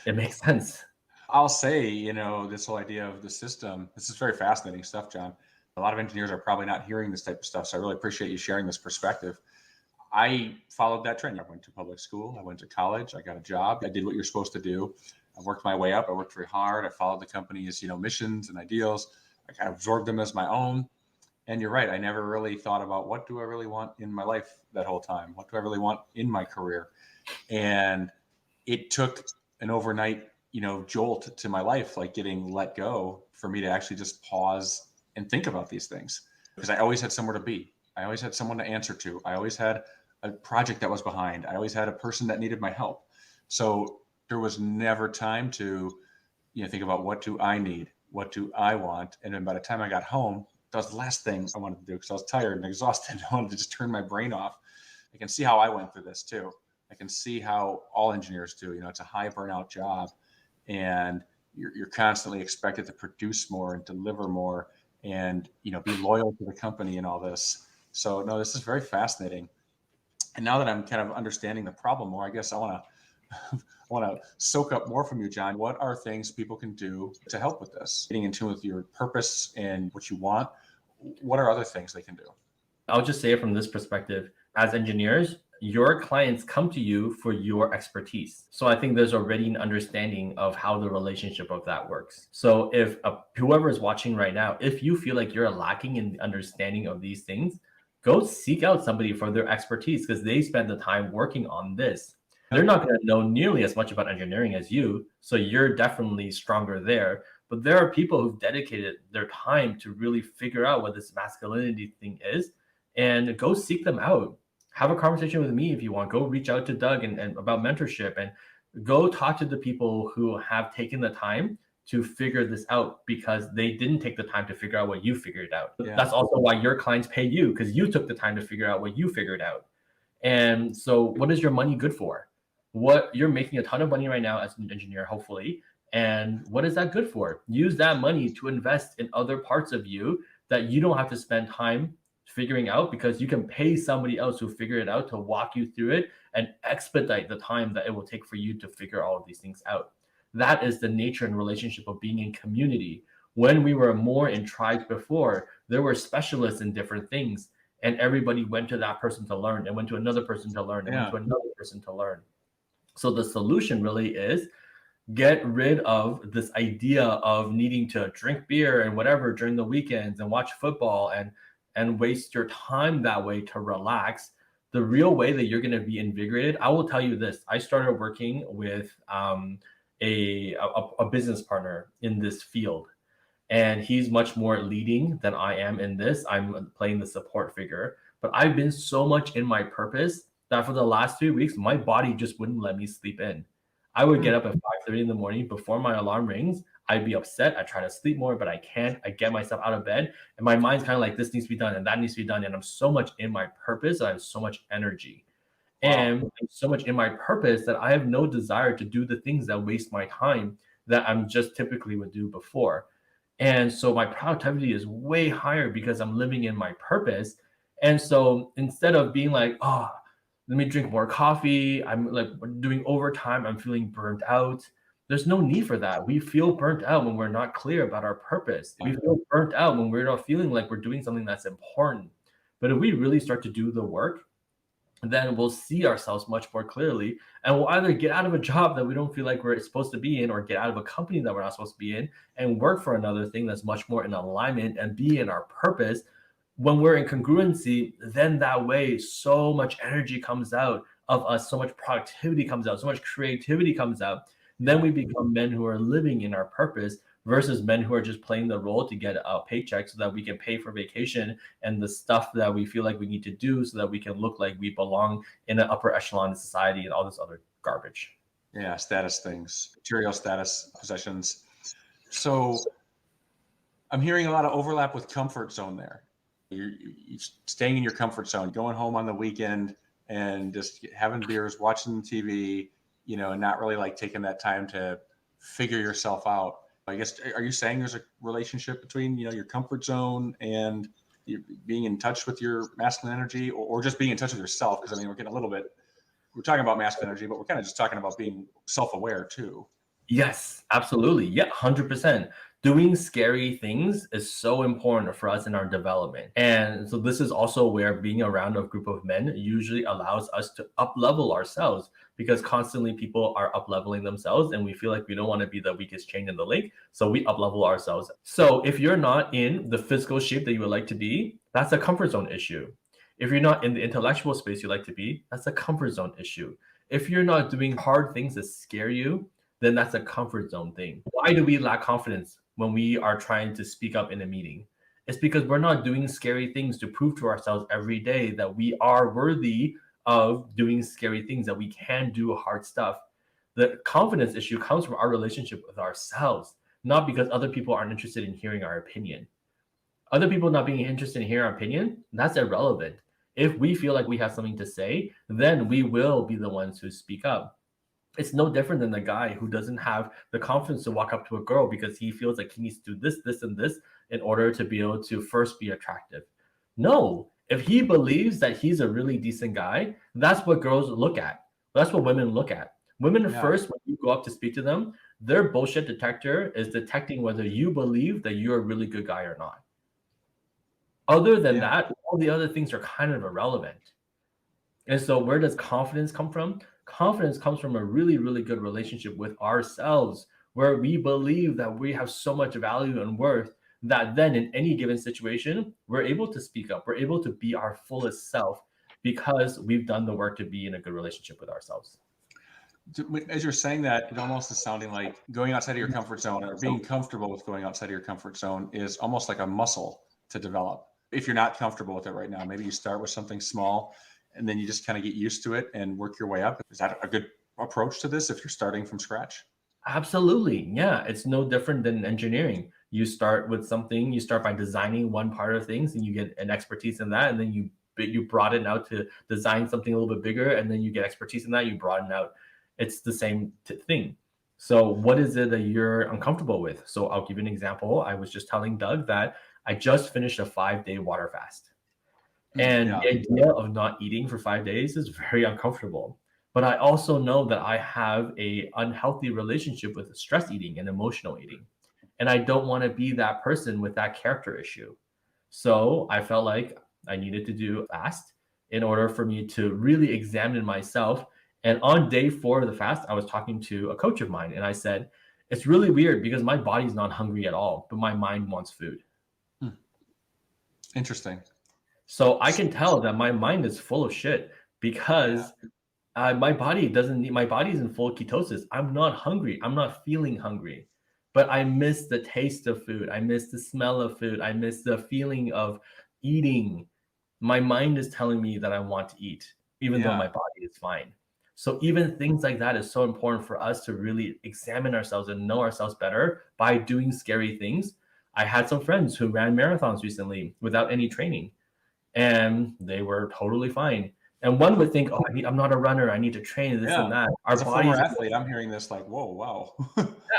It makes sense. I'll say, this whole idea of the system, this is very fascinating stuff, John. A lot of engineers are probably not hearing this type of stuff. So I really appreciate you sharing this perspective. I followed that trend. I went to public school. I went to college. I got a job. I did what you're supposed to do. I worked my way up. I worked very hard. I followed the company's, missions and ideals. I kind of absorbed them as my own. And you're right. I never really thought about what do I really want in my life that whole time? What do I really want in my career? And it took an overnight, jolt to my life, like getting let go, for me to actually just pause and think about these things, because I always had somewhere to be. I always had someone to answer to. I always had a project that was behind. I always had a person that needed my help. So there was never time to, think about what do I need? What do I want? And then by the time I got home, that was the last thing I wanted to do, because I was tired and exhausted. I wanted to just turn my brain off. I can see how I went through this too. I can see how all engineers do. It's a high burnout job, and you're constantly expected to produce more and deliver more, and be loyal to the company and all this. So no, this is very fascinating. And now that I'm kind of understanding the problem more, I guess I want to I want to soak up more from you, John. What are things people can do to help with this? Getting in tune with your purpose and what you want. What are other things they can do? I'll just say it from this perspective. As engineers, your clients come to you for your expertise. So I think there's already an understanding of how the relationship of that works. So if whoever is watching right now, if you feel like you're lacking in the understanding of these things, go seek out somebody for their expertise, because they spend the time working on this. They're not going to know nearly as much about engineering as you. So you're definitely stronger there. But there are people who've dedicated their time to really figure out what this masculinity thing is, and go seek them out. Have a conversation with me if you want. Go reach out to Doug and about mentorship, and go talk to the people who have taken the time to figure this out, because they didn't take the time to figure out what you figured out. Yeah. That's also why your clients pay you, because you took the time to figure out what you figured out. And so what is your money good for? What you're making a ton of money right now as an engineer, hopefully. And what is that good for? Use that money to invest in other parts of you that you don't have to spend time figuring out, because you can pay somebody else who figure it out to walk you through it and expedite the time that it will take for you to figure all of these things out. That is the nature and relationship of being in community. When we were more in tribes before, there were specialists in different things, and everybody went to that person to learn, and went to another person to learn, and went to another person to learn. So the solution really is get rid of this idea of needing to drink beer and whatever during the weekends and watch football and waste your time that way to relax. The real way that you're going to be invigorated, I will tell you this. I started working with a business partner in this field, and he's much more leading than I am in this. I'm playing the support figure, but I've been so much in my purpose that for the last 3 weeks, my body just wouldn't let me sleep in. I would get up at 5:30 in the morning before my alarm rings. I'd be upset. I try to sleep more, but I can't. I get myself out of bed, and my mind's kind of like, this needs to be done and that needs to be done. And I'm so much in my purpose. I have so much energy. Wow. And I'm so much in my purpose that I have no desire to do the things that waste my time that I'm just typically would do before. And so my productivity is way higher because I'm living in my purpose. And so instead of being like, oh, let me drink more coffee, I'm like doing overtime, I'm feeling burnt out. There's no need for that. We feel burnt out when we're not clear about our purpose. We feel burnt out when we're not feeling like we're doing something that's important. But if we really start to do the work, then we'll see ourselves much more clearly. And we'll either get out of a job that we don't feel like we're supposed to be in, or get out of a company that we're not supposed to be in and work for another thing that's much more in alignment and be in our purpose. When we're in congruency, then that way so much energy comes out of us, so much productivity comes out, so much creativity comes out. Then we become men who are living in our purpose versus men who are just playing the role to get a paycheck so that we can pay for vacation and the stuff that we feel like we need to do so that we can look like we belong in an upper echelon of society and all this other garbage. Yeah, status things, material status, possessions. So I'm hearing a lot of overlap with comfort zone there. You're staying in your comfort zone, going home on the weekend and just having beers, watching TV, and not really like taking that time to figure yourself out. I guess, are you saying there's a relationship between, your comfort zone and being in touch with your masculine energy, or just being in touch with yourself? Because we're getting a little bit, we're talking about masculine energy, but we're kind of just talking about being self-aware too. Yes, absolutely. Yeah, 100%. Doing scary things is so important for us in our development. And so this is also where being around a group of men usually allows us to up level ourselves, because constantly people are up leveling themselves and we feel like we don't want to be the weakest chain in the link. So we up level ourselves. So if you're not in the physical shape that you would like to be, that's a comfort zone issue. If you're not in the intellectual space you like to be, that's a comfort zone issue. If you're not doing hard things that scare you, then that's a comfort zone thing. Why do we lack confidence when we are trying to speak up in a meeting? It's because we're not doing scary things to prove to ourselves every day that we are worthy of doing scary things, that we can do hard stuff. The confidence issue comes from our relationship with ourselves, not because other people aren't interested in hearing our opinion. Other people not being interested in hearing our opinion, that's irrelevant. If we feel like we have something to say, then we will be the ones who speak up. It's no different than the guy who doesn't have the confidence to walk up to a girl because he feels like he needs to do this, this, and this in order to be able to first be attractive. No, if he believes that he's a really decent guy, that's what girls look at. That's what women look at. Women first, when you go up to speak to them, their bullshit detector is detecting whether you believe that you're a really good guy or not. Other than that, all the other things are kind of irrelevant. And so where does confidence come from? Confidence comes from a really, really good relationship with ourselves, where we believe that we have so much value and worth that then in any given situation, we're able to speak up. We're able to be our fullest self because we've done the work to be in a good relationship with ourselves. As you're saying that, it almost is sounding like going outside of your comfort zone or being comfortable with going outside of your comfort zone is almost like a muscle to develop. If you're not comfortable with it right now, maybe you start with something small and then you just kind of get used to it and work your way up. Is that a good approach to this if you're starting from scratch? Absolutely. Yeah. It's no different than engineering. You start with something, you start by designing one part of things and you get an expertise in that. And then you broaden out to design something a little bit bigger. And then you get expertise in that, you broaden out. It's the same thing. So what is it that you're uncomfortable with? So I'll give you an example. I was just telling Doug that I just finished a 5-day water fast. And the idea of not eating for 5 days is very uncomfortable. But I also know that I have a unhealthy relationship with stress eating and emotional eating. And I don't want to be that person with that character issue. So I felt like I needed to do a fast in order for me to really examine myself. And on day 4 of the fast, I was talking to a coach of mine and I said, it's really weird because my body's not hungry at all, but my mind wants food. Interesting. So I can tell that my mind is full of shit because my body doesn't need, my body's in full ketosis. I'm not hungry. I'm not feeling hungry, but I miss the taste of food. I miss the smell of food. I miss the feeling of eating. My mind is telling me that I want to eat, even though my body is fine. So even things like that is so important for us to really examine ourselves and know ourselves better by doing scary things. I had some friends who ran marathons recently without any training and they were totally fine. And one would think, oh, I'm not a runner. I need to train this and that. As a former athlete, I'm hearing this like, whoa, wow.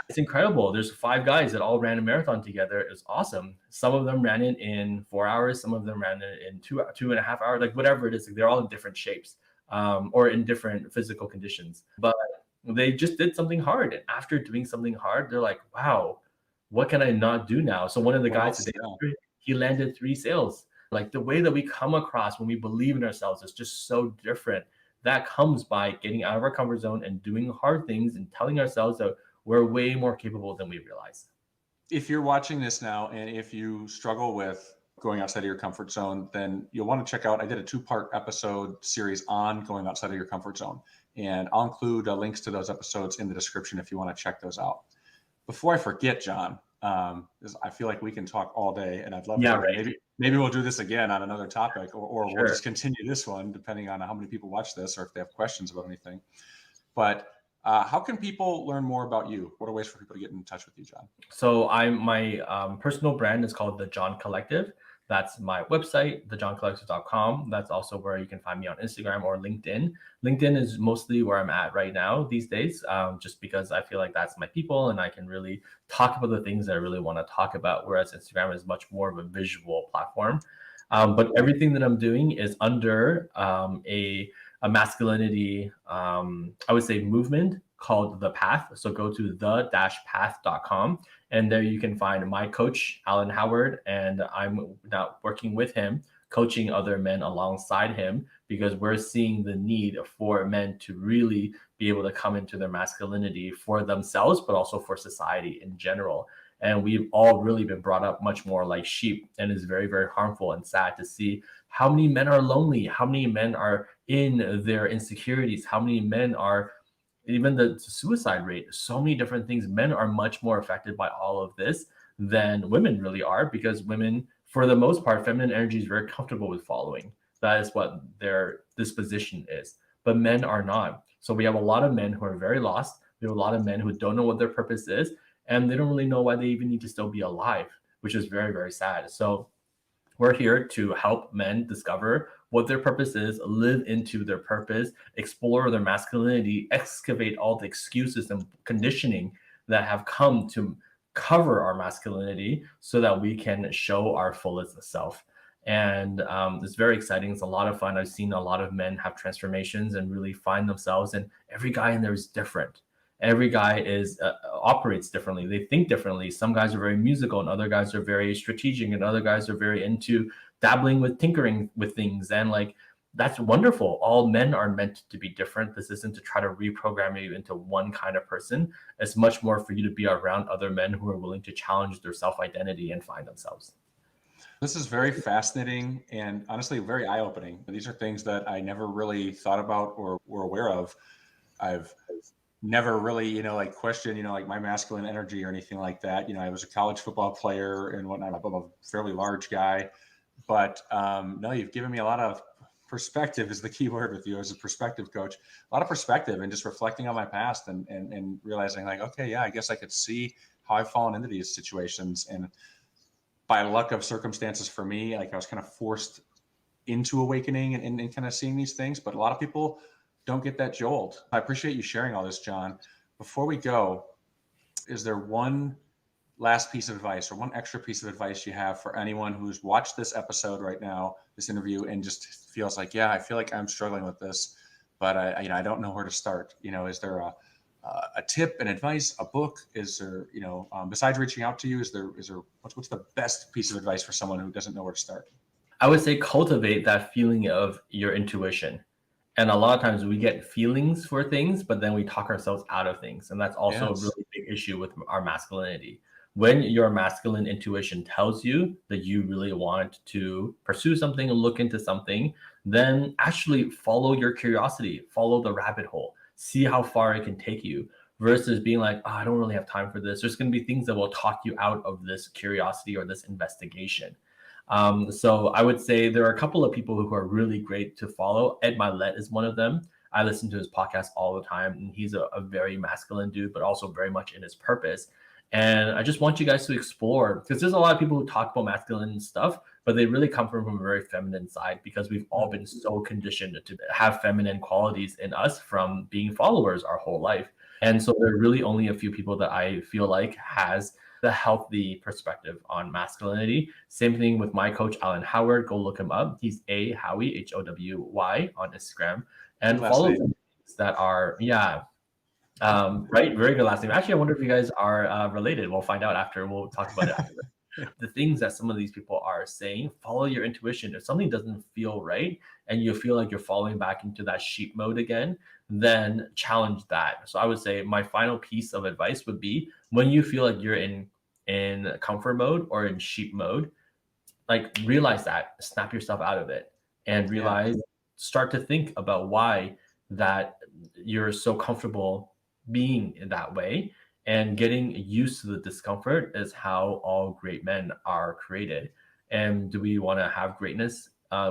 It's incredible. There's 5 guys that all ran a marathon together. It was awesome. Some of them ran it in 4 hours. Some of them ran it in 2.5 hours, like whatever it is. They're all in different shapes or in different physical conditions. But they just did something hard. And after doing something hard, they're like, wow, what can I not do now? So one of the guys today, he landed 3 sales. Like the way that we come across when we believe in ourselves is just so different. That comes by getting out of our comfort zone and doing hard things and telling ourselves that we're way more capable than we realize. If you're watching this now and if you struggle with going outside of your comfort zone, then you'll want to check out, I did a 2-part episode series on going outside of your comfort zone. And I'll include links to those episodes in the description if you want to check those out. Before I forget, John, I feel like we can talk all day and I'd love to. Maybe we'll do this again on another topic or we'll just continue this one depending on how many people watch this or if they have questions about anything. But how can people learn more about you? What are ways for people to get in touch with you, John? So my personal brand is called The John Collective. That's my website, thejohncollective.com. That's also where you can find me on Instagram or LinkedIn. LinkedIn is mostly where I'm at right now these days, just because I feel like that's my people and I can really talk about the things that I really want to talk about, whereas Instagram is much more of a visual platform. But everything that I'm doing is under a masculinity, I would say, movement called The Path. So go to the-path.com And there you can find my coach, Alan Howard, and I'm now working with him, coaching other men alongside him, because we're seeing the need for men to really be able to come into their masculinity for themselves, but also for society in general. And we've all really been brought up much more like sheep, and it's very, very harmful and sad to see how many men are lonely, how many men are in their insecurities, how many men are even the suicide rate, so many different things. Men are much more affected by all of this than women really are, because women, for the most part, feminine energy is very comfortable with following. That is what their disposition is. But men are not. So we have a lot of men who are very lost. We have a lot of men who don't know what their purpose is, and they don't really know why they even need to still be alive, which is very, very sad. So we're here to help men discover what their purpose is, live into their purpose, explore their masculinity, excavate all the excuses and conditioning that have come to cover our masculinity so that we can show our fullest self. And it's very exciting. It's a lot of fun. I've seen a lot of men have transformations and really find themselves, and every guy in there is different. Every guy is operates differently. They think differently. Some guys are very musical, and other guys are very strategic, and other guys are very into dabbling with tinkering with things. And like, that's wonderful. All men are meant to be different. This isn't to try to reprogram you into one kind of person. It's much more for you to be around other men who are willing to challenge their self-identity and find themselves. This is very fascinating and honestly very eye-opening. These are things that I never really thought about or were aware of. I've never really, like questioned, like my masculine energy or anything like that. I was a college football player and whatnot. I'm a fairly large guy, but no, you've given me a lot of perspective is the key word with you as a perspective coach, a lot of perspective and just reflecting on my past and realizing like, okay, yeah, I guess I could see how I've fallen into these situations. And by luck of circumstances for me, like I was kind of forced into awakening and kind of seeing these things, but a lot of people don't get that jolt. I appreciate you sharing all this, John. Before we go, is there one last piece of advice or one extra piece of advice you have for anyone who's watched this episode right now, this interview, and just feels like, yeah, I feel like I'm struggling with this, but I don't know where to start. Is there a tip, an advice, a book? Is there, besides reaching out to you, is there what's the best piece of advice for someone who doesn't know where to start? I would say cultivate that feeling of your intuition. And a lot of times we get feelings for things, but then we talk ourselves out of things. And that's also a Yes. really big issue with our masculinity. When your masculine intuition tells you that you really want to pursue something and look into something, then actually follow your curiosity, follow the rabbit hole, see how far it can take you, versus being like, oh, I don't really have time for this. There's going to be things that will talk you out of this curiosity or this investigation. So I would say there are a couple of people who are really great to follow. Ed Milet is one of them. I listen to his podcast all the time, and he's a very masculine dude, but also very much in his purpose. And I just want you guys to explore, because there's a lot of people who talk about masculine stuff, but they really come from a very feminine side, because we've all been so conditioned to have feminine qualities in us from being followers our whole life. And so there are really only a few people that I feel like has the healthy perspective on masculinity. Same thing with my coach, Alan Howard. Go look him up. He's A Howie, Howy on Instagram. And Last follow name. things that are, yeah, right. Very good last name. Actually, I wonder if you guys are related. We'll find out after. We'll talk about it after. The things that some of these people are saying, follow your intuition. If something doesn't feel right and you feel like you're falling back into that sheep mode again, then challenge that. So I would say my final piece of advice would be, when you feel like you're in comfort mode or in sheep mode, like, realize that, snap yourself out of it, and Yeah. realize, start to think about why that you're so comfortable being in that way. And getting used to the discomfort is how all great men are created. And do we want to have greatness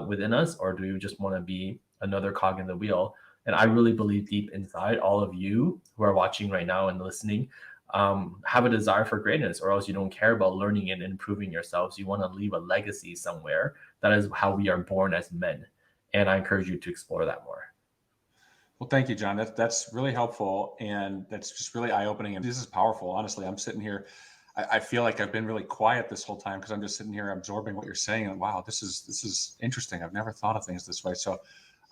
within us, or do we just want to be another cog in the wheel? And I really believe deep inside, all of you who are watching right now and listening, have a desire for greatness, or else you don't care about learning and improving yourselves. You want to leave a legacy somewhere. That is how we are born as men. And I encourage you to explore that more. Well, thank you, John. That's really helpful, and that's just really eye-opening. And this is powerful. Honestly, I'm sitting here. I feel like I've been really quiet this whole time because I'm just sitting here absorbing what you're saying. And wow, this is interesting. I've never thought of things this way. So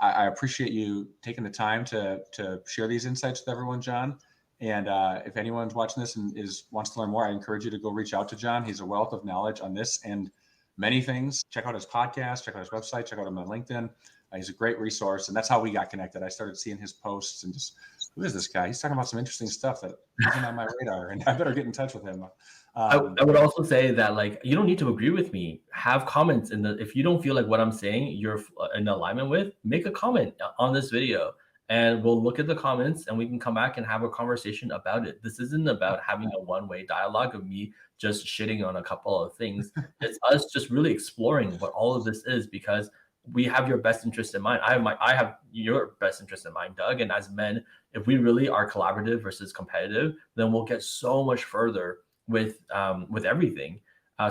I appreciate you taking the time to share these insights with everyone, John. And if anyone's watching this and wants to learn more, I encourage you to go reach out to John. He's a wealth of knowledge on this and many things. Check out his podcast, check out his website, check out him on LinkedIn. He's a great resource. And that's how we got connected. I started seeing his posts and just, who is this guy? He's talking about some interesting stuff that isn't on my radar, and I better get in touch with him. I would also say that, like, you don't need to agree with me. Have comments if you don't feel like what I'm saying you're in alignment with, make a comment on this video and we'll look at the comments and we can come back and have a conversation about it. This isn't about having a one-way dialogue of me just shitting on a couple of things. It's us just really exploring what all of this is, because we have your best interest in mind. I have your best interest in mind, Doug. And as men, if we really are collaborative versus competitive, then we'll get so much further with everything.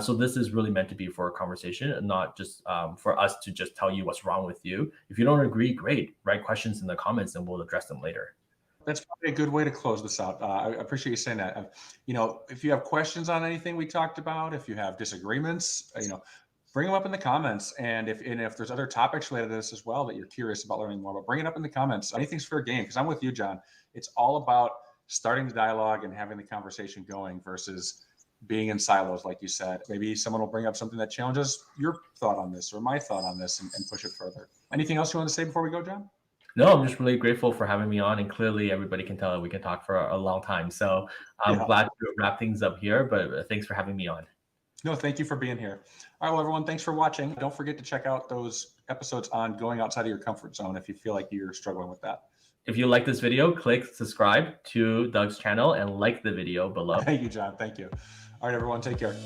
So this is really meant to be for a conversation and not just for us to just tell you what's wrong with you. If you don't agree, great. Write questions in the comments and we'll address them later. That's probably a good way to close this out. I appreciate you saying that. If you have questions on anything we talked about, if you have disagreements, bring them up in the comments. And if there's other topics related to this as well that you're curious about learning more about, bring it up in the comments. Anything's fair game, because I'm with you, John. It's all about starting the dialogue and having the conversation going versus being in silos, like you said. Maybe someone will bring up something that challenges your thought on this or my thought on this and push it further. Anything else you want to say before we go, John? No, I'm just really grateful for having me on, and clearly everybody can tell that we can talk for a long time. So I'm glad to wrap things up here, but thanks for having me on. No, thank you for being here. All right, well, everyone, thanks for watching. Don't forget to check out those episodes on going outside of your comfort zone if you feel like you're struggling with that. If you like this video, click subscribe to Doug's channel and like the video below. Thank you, John. Thank you. All right, everyone, take care.